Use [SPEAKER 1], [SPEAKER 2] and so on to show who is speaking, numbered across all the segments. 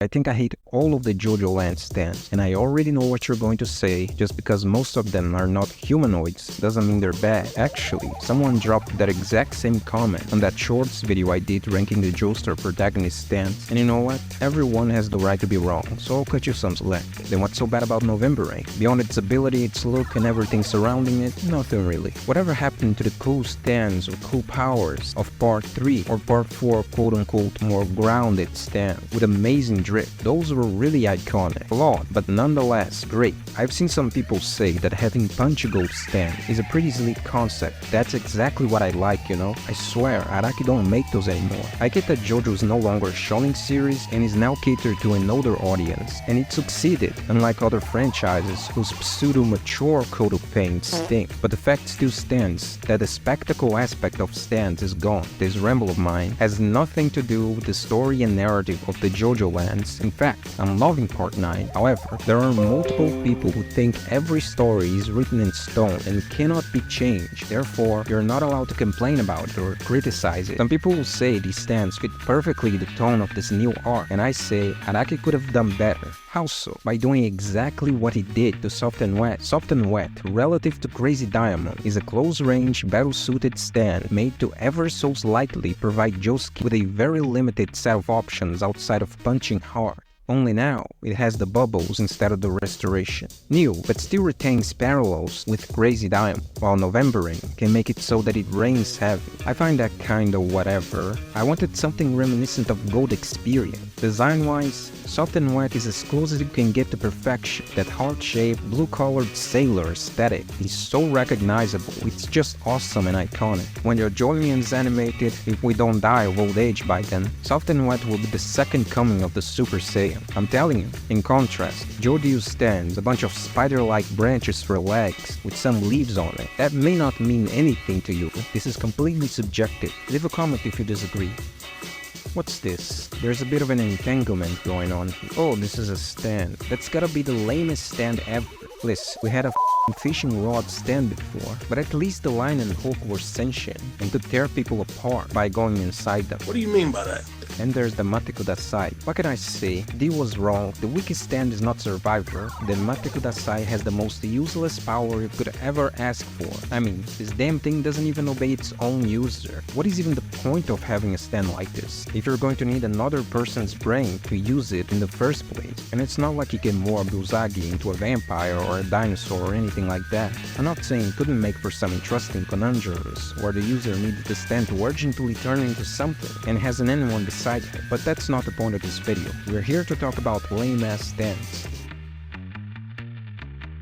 [SPEAKER 1] I think I hate all of the JoJoland stands, and I already know what you're going to say. Just because most of them are not humanoids doesn't mean they're bad. Actually, someone dropped that exact same comment on that shorts video I did ranking the Joestar protagonist stands, and you know what? Everyone has the right to be wrong, so I'll cut you some slack. Then what's so bad about November Rain? Beyond its ability, its look, and everything surrounding it, nothing really. Whatever happened to the cool stands or cool powers of Part 3 or Part 4 quote-unquote more grounded stand with amazing drip? Those were really iconic, flawed, but nonetheless great. I've seen some people say that having Punch-Gold stand is a pretty sleek concept. That's exactly what I like, you know? I swear, Araki don't make those anymore. I get that JoJo is no longer a Shonen series and is now catered to an older audience, and it succeeded, unlike other franchises whose pseudo-mature coat of paint stink. But the fact still stands that the spectacle aspect of stands is gone. This ramble of mine has nothing to do with the story and narrative of the JoJolands. In fact, I'm loving Part 9. However, there are multiple people who think every story is written in stone and cannot be changed. Therefore, you're not allowed to complain about it or criticize it. Some people will say these stands fit perfectly the tone of this new arc, and I say Araki could have done better. How so? By doing exactly what he did to Soft and Wet. Soft and Wet, relative to Crazy Diamond, is a close-range, battle-suited stand made to ever so slightly provide Josuke with a very limited set of options outside of punching hard. Only now, it has the bubbles instead of the restoration. New, but still retains parallels with Crazy Diamond, while November Rain can make it so that it rains heavy. I find that kinda whatever. I wanted something reminiscent of Gold Experience. Design-wise, Soft and Wet is as close as you can get to perfection. That heart-shaped, blue-colored sailor aesthetic is so recognizable, it's just awesome and iconic. When your JoJoland's animated, if we don't die of old age by then, Soft and Wet will be the second coming of the Super Saiyan. I'm telling you. In contrast, JoJo stands a bunch of spider-like branches for legs with some leaves on it. That may not mean anything to you. This is completely subjective. Leave a comment if you disagree. What's this? There's a bit of an entanglement going on here. Oh, this is a stand. That's gotta be the lamest stand ever. Listen, we had a fishing rod stand before, but at least the line and hook were sentient and could tear people apart by going inside them.
[SPEAKER 2] What do you mean by that?
[SPEAKER 1] And there's the Mate Kudasai. What can I say? D was wrong. The weakest stand is not Survivor. Then Mate Kudasai has the most useless power you could ever ask for. I mean, this damn thing doesn't even obey its own user. What is even the point of having a stand like this, if you're going to need another person's brain to use it in the first place? And it's not like you can morph Usagi into a vampire or a dinosaur or anything like that. I'm not saying it couldn't make for some interesting conundrums, where the user needed the stand to urgently turn into something and hasn't anyone beside her. But that's not the point of this video. We're here to talk about lame-ass stands.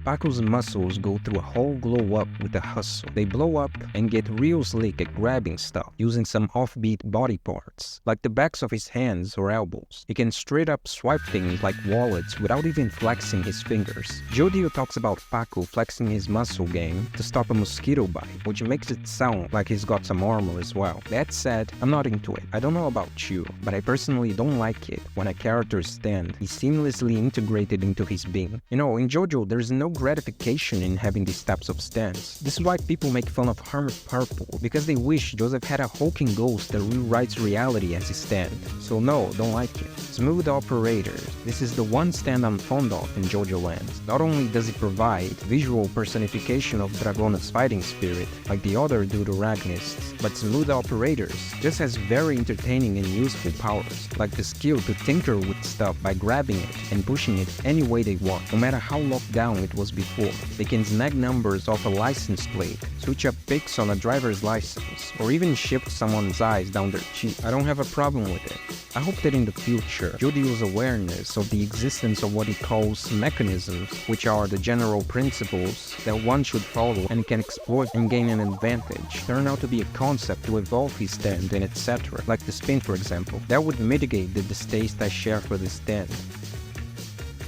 [SPEAKER 1] Paku's muscles go through a whole glow-up with a hustle. They blow up and get real slick at grabbing stuff, using some offbeat body parts, like the backs of his hands or elbows. He can straight up swipe things like wallets without even flexing his fingers. JoJo talks about Paku flexing his muscle game to stop a mosquito bite, which makes it sound like he's got some armor as well. That said, I'm not into it. I don't know about you, but I personally don't like it when a character's stand is seamlessly integrated into his being. You know, in JoJo, there's no gratification in having these types of stands. This is why people make fun of Hermit Purple, because they wish Joseph had a hulking ghost that rewrites reality as his stand. So no, don't like it. Smooth Operators. This is the one stand I'm fond of in JoJolands. Not only does it provide visual personification of Dragona's fighting spirit, like the other Deuteragnists, but Smooth Operators just has very entertaining and useful powers, like the skill to tinker with stuff by grabbing it and pushing it any way they want, no matter how locked down it was was before. They can snag numbers off a license plate, switch up pics on a driver's license, or even shift someone's eyes down their cheek. I don't have a problem with it. I hope that in the future, JoJo's awareness of the existence of what he calls mechanisms, which are the general principles that one should follow and can exploit and gain an advantage, turn out to be a concept to evolve his stand and etc., like the spin for example. That would mitigate the distaste I share for this stand.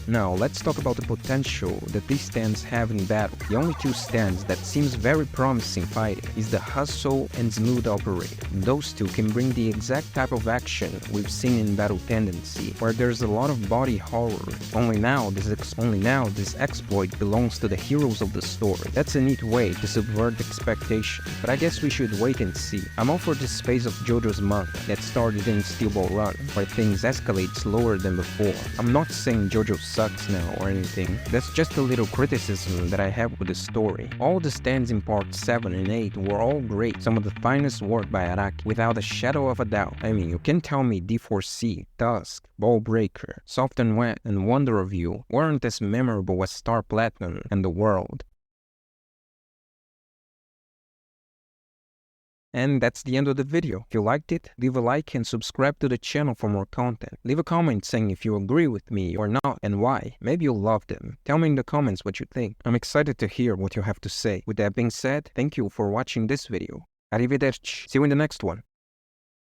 [SPEAKER 1] Now, let's talk about the potential that these stands have in battle. The only two stands that seems very promising fighting is the hustle and smooth operator. Those two can bring the exact type of action we've seen in Battle Tendency, where there's a lot of body horror. Only now this exploit belongs to the heroes of the story. That's a neat way to subvert expectation, but I guess we should wait and see. I'm all for this phase of JoJo's manga that started in Steel Ball Run, where things escalate slower than before. I'm not saying JoJo sucks now or anything, that's just a little criticism that I have with the story. All the stands in part 7 and 8 were all great, some of the finest work by Araki, without a shadow of a doubt. I mean, you can tell me D4C, Tusk, Ball Breaker, Soft and Wet, and Wonder of You weren't as memorable as Star Platinum and The World. And that's the end of the video. If you liked it, leave a like and subscribe to the channel for more content. Leave a comment saying if you agree with me or not and why. Maybe you'll love them. Tell me in the comments what you think. I'm excited to hear what you have to say. With that being said, thank you for watching this video. Arrivederci. See you in the next one.